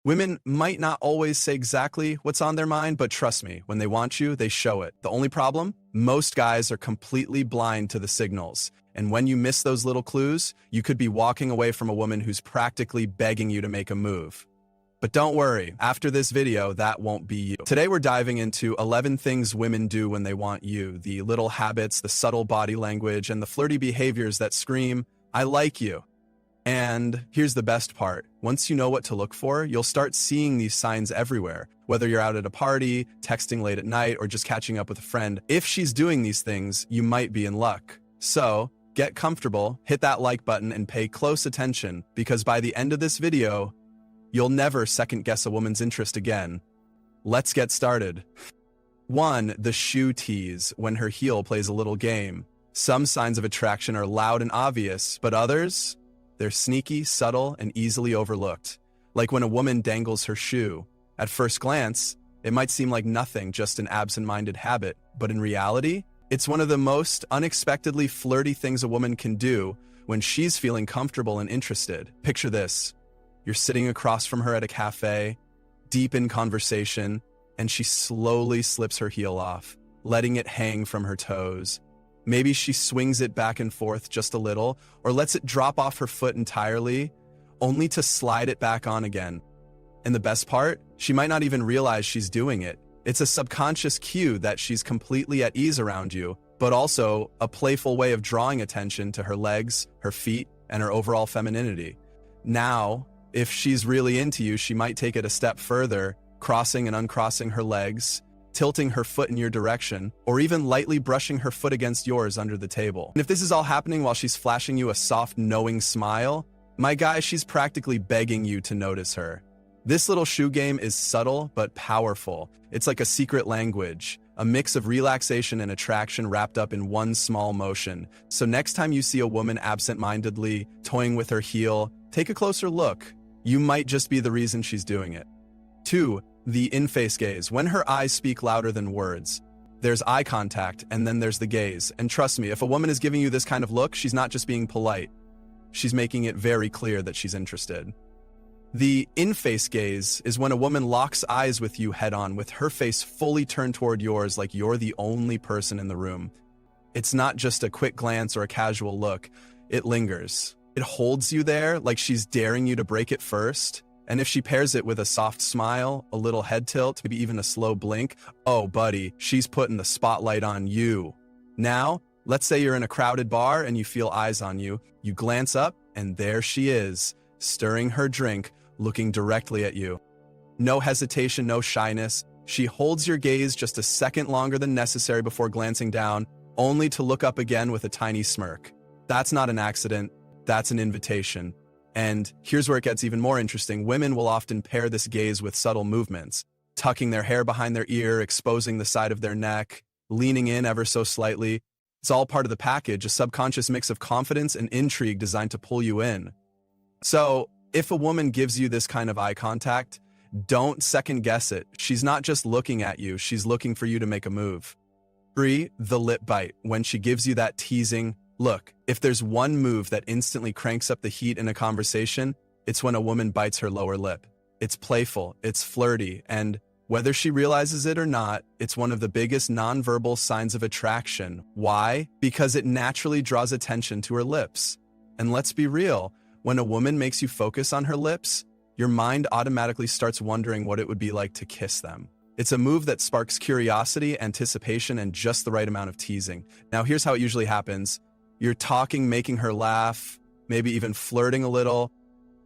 Women might not always say exactly what's on their mind, but trust me, when they want you, they show it. The only problem? Most guys are completely blind to the signals. And when you miss those little clues, you could be walking away from a woman who's practically begging you to make a move. But don't worry, after this video, that won't be you. Today we're diving into 11 things women do when they want you, the little habits, the subtle body language, and the flirty behaviors that scream, "I like you." And here's the best part. Once you know what to look for, you'll start seeing these signs everywhere. Whether you're out at a party, texting late at night, or just catching up with a friend, if she's doing these things, you might be in luck. So, get comfortable, hit that like button, and pay close attention, because by the end of this video, you'll never second-guess a woman's interest again. Let's get started. 1. The shoe tease, when her heel plays a little game. Some signs of attraction are loud and obvious, but others? They're sneaky, subtle, and easily overlooked. Like when a woman dangles her shoe. At first glance, it might seem like nothing, just an absent-minded habit. But in reality, it's one of the most unexpectedly flirty things a woman can do when she's feeling comfortable and interested. Picture this. You're sitting across from her at a cafe, deep in conversation, and she slowly slips her heel off, letting it hang from her toes. Maybe she swings it back and forth just a little, or lets it drop off her foot entirely, only to slide it back on again. And the best part? She might not even realize she's doing it. It's a subconscious cue that she's completely at ease around you, but also a playful way of drawing attention to her legs, her feet, and her overall femininity. Now, if she's really into you, she might take it a step further, crossing and uncrossing her legs, tilting her foot in your direction, or even lightly brushing her foot against yours under the table. And if this is all happening while she's flashing you a soft, knowing smile, my guy, she's practically begging you to notice her. This little shoe game is subtle but powerful. It's like a secret language, a mix of relaxation and attraction wrapped up in one small motion. So next time you see a woman absent-mindedly toying with her heel, take a closer look. You might just be the reason she's doing it. 2. The in-face gaze, when her eyes speak louder than words. There's eye contact, and then there's the gaze. And trust me, if a woman is giving you this kind of look, she's not just being polite. She's making it very clear that she's interested. The in-face gaze is when a woman locks eyes with you head-on, with her face fully turned toward yours like you're the only person in the room. It's not just a quick glance or a casual look. It lingers. It holds you there like she's daring you to break it first. And if she pairs it with a soft smile, a little head tilt, maybe even a slow blink, oh buddy, she's putting the spotlight on you. Now, let's say you're in a crowded bar and you feel eyes on you. You glance up and there she is, stirring her drink, looking directly at you. No hesitation, no shyness. She holds your gaze just a second longer than necessary before glancing down, only to look up again with a tiny smirk. That's not an accident, that's an invitation. And here's where it gets even more interesting. Women will often pair this gaze with subtle movements, tucking their hair behind their ear, exposing the side of their neck, leaning in ever so slightly. It's all part of the package, a subconscious mix of confidence and intrigue designed to pull you in. So, if a woman gives you this kind of eye contact, don't second guess it. She's not just looking at you, she's looking for you to make a move. 3. The lip bite, when she gives you that teasing, look, if there's one move that instantly cranks up the heat in a conversation, it's when a woman bites her lower lip. It's playful, it's flirty, and whether she realizes it or not, it's one of the biggest nonverbal signs of attraction. Why? Because it naturally draws attention to her lips. And let's be real, when a woman makes you focus on her lips, your mind automatically starts wondering what it would be like to kiss them. It's a move that sparks curiosity, anticipation, and just the right amount of teasing. Now here's how it usually happens. You're talking, making her laugh, maybe even flirting a little.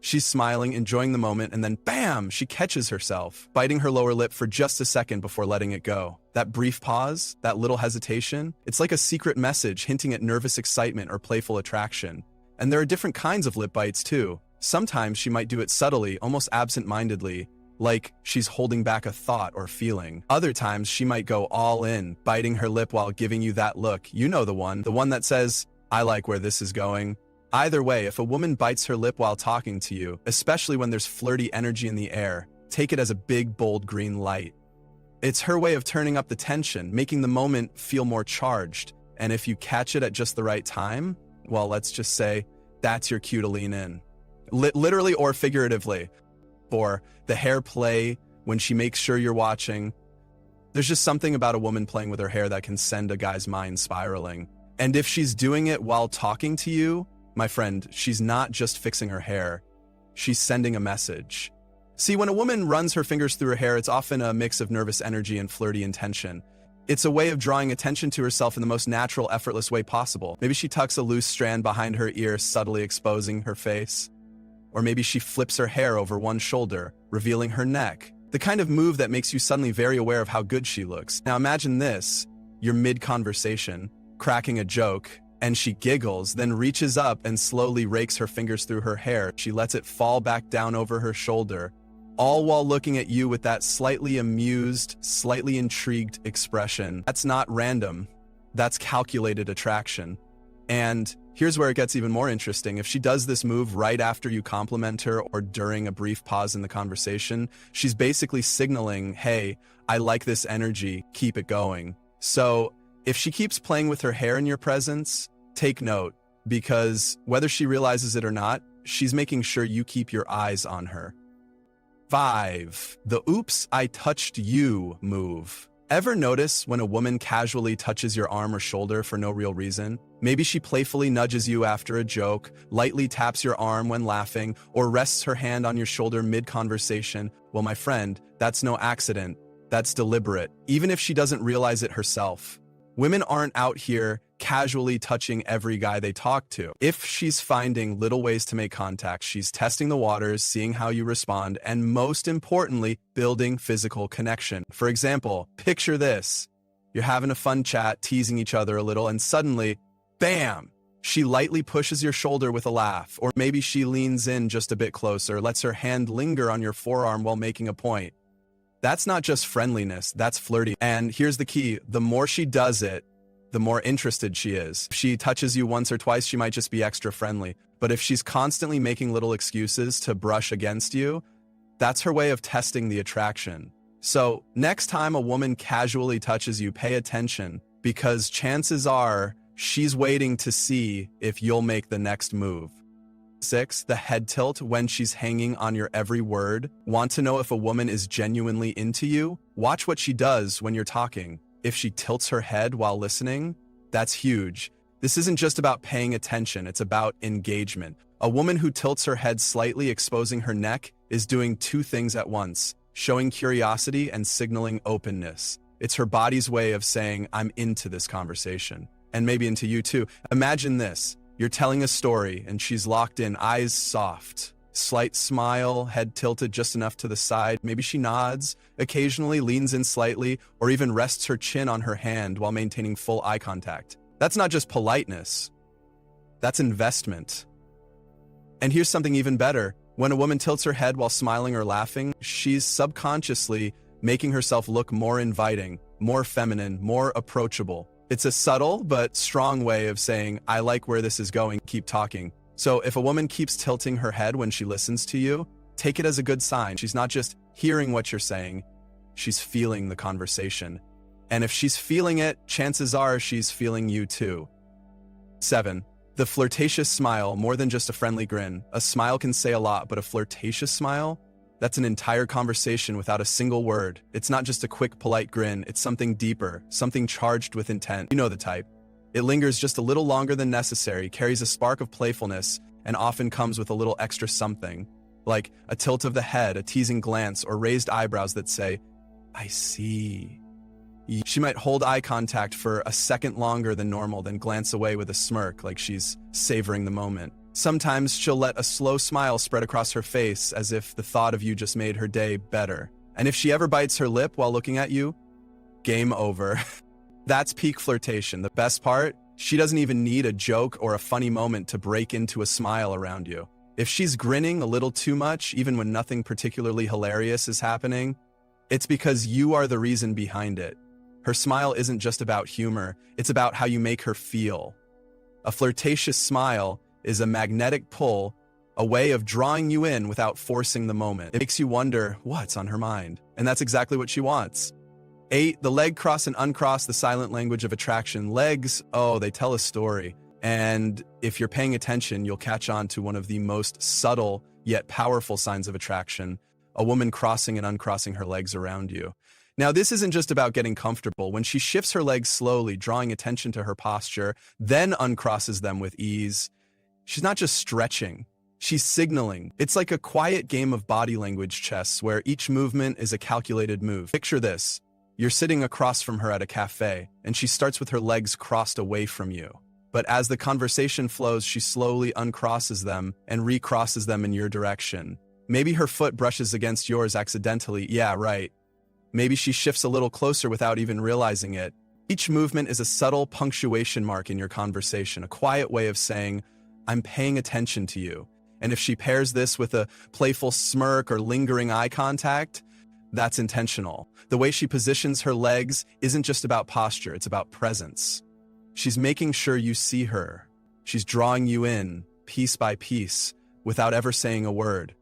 She's smiling, enjoying the moment, and then bam, she catches herself, biting her lower lip for just a second before letting it go. That brief pause, that little hesitation, it's like a secret message hinting at nervous excitement or playful attraction. And there are different kinds of lip bites too. Sometimes she might do it subtly, almost absent-mindedly, like she's holding back a thought or feeling. Other times she might go all in, biting her lip while giving you that look. You know the one that says, "I like where this is going." Either way, if a woman bites her lip while talking to you, especially when there's flirty energy in the air, take it as a big, bold green light. It's her way of turning up the tension, making the moment feel more charged. And if you catch it at just the right time, well, let's just say that's your cue to lean in. Literally or figuratively. 4, the hair play when she makes sure you're watching. There's just something about a woman playing with her hair that can send a guy's mind spiraling. And if she's doing it while talking to you, my friend, she's not just fixing her hair. She's sending a message. See, when a woman runs her fingers through her hair, it's often a mix of nervous energy and flirty intention. It's a way of drawing attention to herself in the most natural, effortless way possible. Maybe she tucks a loose strand behind her ear, subtly exposing her face. Or maybe she flips her hair over one shoulder, revealing her neck. The kind of move that makes you suddenly very aware of how good she looks. Now imagine this, you're mid-conversation, cracking a joke, and she giggles, then reaches up and slowly rakes her fingers through her hair. She lets it fall back down over her shoulder, all while looking at you with that slightly amused, slightly intrigued expression. That's not random. That's calculated attraction. And here's where it gets even more interesting. If she does this move right after you compliment her or during a brief pause in the conversation, she's basically signaling, hey, I like this energy, keep it going. So if she keeps playing with her hair in your presence, take note, because whether she realizes it or not, she's making sure you keep your eyes on her. 5, the oops, I touched you move. Ever notice when a woman casually touches your arm or shoulder for no real reason? Maybe she playfully nudges you after a joke, lightly taps your arm when laughing, or rests her hand on your shoulder mid-conversation. Well, my friend, that's no accident. That's deliberate, even if she doesn't realize it herself. Women aren't out here casually touching every guy they talk to. If she's finding little ways to make contact, she's testing the waters, seeing how you respond, and most importantly, building physical connection. For example, picture this. You're having a fun chat, teasing each other a little, and suddenly, bam! She lightly pushes your shoulder with a laugh, or maybe she leans in just a bit closer, lets her hand linger on your forearm while making a point. That's not just friendliness, that's flirty. And here's the key, the more she does it, the more interested she is. If she touches you once or twice, she might just be extra friendly. But if she's constantly making little excuses to brush against you, that's her way of testing the attraction. So next time a woman casually touches you, pay attention, because chances are she's waiting to see if you'll make the next move. 6, the head tilt when she's hanging on your every word. Want to know if a woman is genuinely into you? Watch what she does when you're talking. If she tilts her head while listening, that's huge. This isn't just about paying attention, it's about engagement. A woman who tilts her head slightly, exposing her neck, is doing two things at once, showing curiosity and signaling openness. It's her body's way of saying, I'm into this conversation, and maybe into you too. Imagine this. You're telling a story and she's locked in, eyes soft, slight smile, head tilted just enough to the side. Maybe she nods, occasionally leans in slightly, or even rests her chin on her hand while maintaining full eye contact. That's not just politeness. That's investment. And here's something even better. When a woman tilts her head while smiling or laughing, she's subconsciously making herself look more inviting, more feminine, more approachable. It's a subtle but strong way of saying, I like where this is going, keep talking. So if a woman keeps tilting her head when she listens to you, take it as a good sign. She's not just hearing what you're saying, she's feeling the conversation. And if she's feeling it, chances are she's feeling you too. 7, the flirtatious smile, more than just a friendly grin. A smile can say a lot, but a flirtatious smile? That's an entire conversation without a single word. It's not just a quick, polite grin. It's something deeper, something charged with intent. You know the type. It lingers just a little longer than necessary, carries a spark of playfulness, and often comes with a little extra something, like a tilt of the head, a teasing glance, or raised eyebrows that say, I see. She might hold eye contact for a second longer than normal, then glance away with a smirk, like she's savoring the moment. Sometimes she'll let a slow smile spread across her face as if the thought of you just made her day better. And if she ever bites her lip while looking at you, game over. That's peak flirtation. The best part, she doesn't even need a joke or a funny moment to break into a smile around you. If she's grinning a little too much, even when nothing particularly hilarious is happening, it's because you are the reason behind it. Her smile isn't just about humor, it's about how you make her feel. A flirtatious smile is a magnetic pull, a way of drawing you in without forcing the moment. It makes you wonder what's on her mind, and that's exactly what she wants. 8, the leg cross and uncross, the silent language of attraction. Legs, oh, they tell a story. And if you're paying attention, you'll catch on to one of the most subtle yet powerful signs of attraction. a woman crossing and uncrossing her legs around you. Now, this isn't just about getting comfortable. When she shifts her legs slowly, drawing attention to her posture, then uncrosses them with ease, she's not just stretching, she's signaling. It's like a quiet game of body language chess where each movement is a calculated move. Picture this. You're sitting across from her at a cafe, and she starts with her legs crossed away from you. But as the conversation flows, she slowly uncrosses them and recrosses them in your direction. Maybe her foot brushes against yours accidentally. Yeah, right. Maybe she shifts a little closer without even realizing it. Each movement is a subtle punctuation mark in your conversation, a quiet way of saying, I'm paying attention to you. And if she pairs this with a playful smirk or lingering eye contact, that's intentional. The way she positions her legs isn't just about posture, it's about presence. She's making sure you see her. She's drawing you in, piece by piece, without ever saying a word.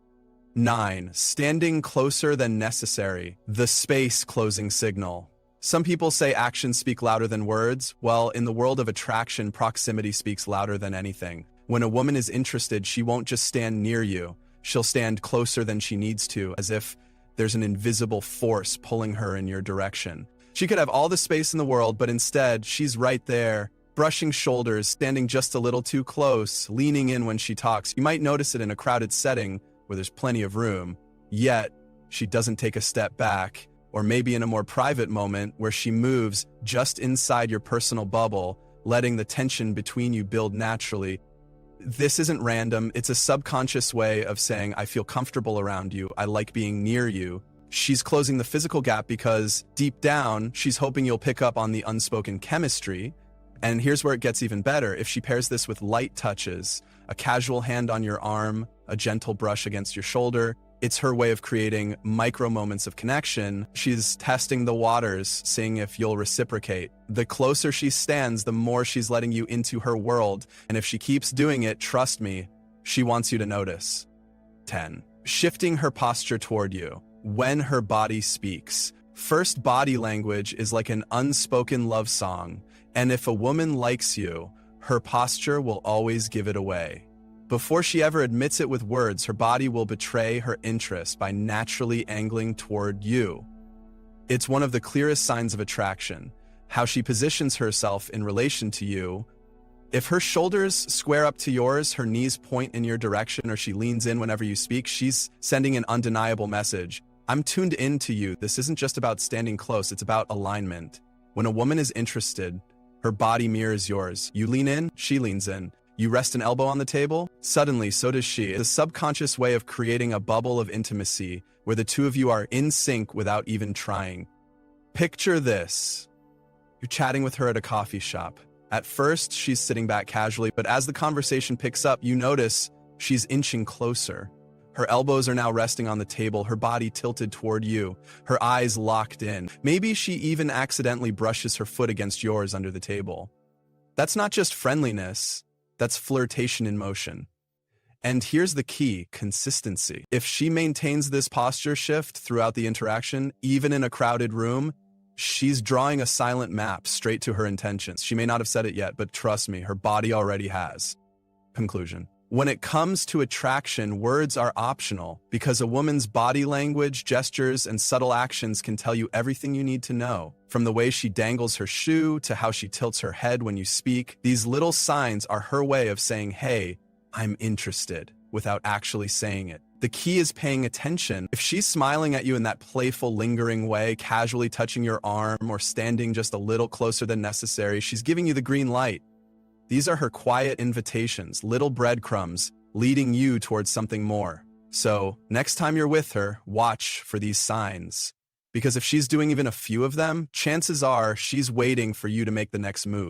9. Standing closer than necessary. The space closing signal. Some people say actions speak louder than words. Well, in the world of attraction, proximity speaks louder than anything. When a woman is interested, she won't just stand near you. She'll stand closer than she needs to, as if there's an invisible force pulling her in your direction. She could have all the space in the world, but instead, she's right there, brushing shoulders, standing just a little too close, leaning in when she talks. You might notice it in a crowded setting where there's plenty of room, yet she doesn't take a step back, or maybe in a more private moment where she moves just inside your personal bubble, letting the tension between you build naturally. This isn't random, it's a subconscious way of saying, I feel comfortable around you, I like being near you. She's closing the physical gap because, deep down, she's hoping you'll pick up on the unspoken chemistry. And here's where it gets even better. If she pairs this with light touches, a casual hand on your arm, a gentle brush against your shoulder, it's her way of creating micro moments of connection. She's testing the waters, seeing if you'll reciprocate. The closer she stands, the more she's letting you into her world. And if she keeps doing it, trust me, she wants you to notice. 10. Shifting her posture toward you. When her body speaks. First, body language is like an unspoken love song. And if a woman likes you, her posture will always give it away. Before she ever admits it with words, her body will betray her interest by naturally angling toward you. It's one of the clearest signs of attraction, how she positions herself in relation to you. If her shoulders square up to yours, her knees point in your direction, or she leans in whenever you speak, she's sending an undeniable message. I'm tuned into you. This isn't just about standing close, it's about alignment. When a woman is interested, her body mirrors yours. You lean in, she leans in. You rest an elbow on the table, suddenly so does she. It's a subconscious way of creating a bubble of intimacy where the two of you are in sync without even trying. Picture this. You're chatting with her at a coffee shop. At first, she's sitting back casually, but as the conversation picks up, you notice she's inching closer. Her elbows are now resting on the table, her body tilted toward you, her eyes locked in. Maybe she even accidentally brushes her foot against yours under the table. That's not just friendliness. That's flirtation in motion. And here's the key, consistency. If she maintains this posture shift throughout the interaction, even in a crowded room, she's drawing a silent map straight to her intentions. She may not have said it yet, but trust me, her body already has. Conclusion. When it comes to attraction, words are optional because a woman's body language, gestures, and subtle actions can tell you everything you need to know. From the way she dangles her shoe to how she tilts her head when you speak, these little signs are her way of saying, hey, I'm interested, without actually saying it. The key is paying attention. If she's smiling at you in that playful, lingering way, casually touching your arm or standing just a little closer than necessary, she's giving you the green light. These are her quiet invitations, little breadcrumbs, leading you towards something more. So, next time you're with her, watch for these signs. Because if she's doing even a few of them, chances are she's waiting for you to make the next move.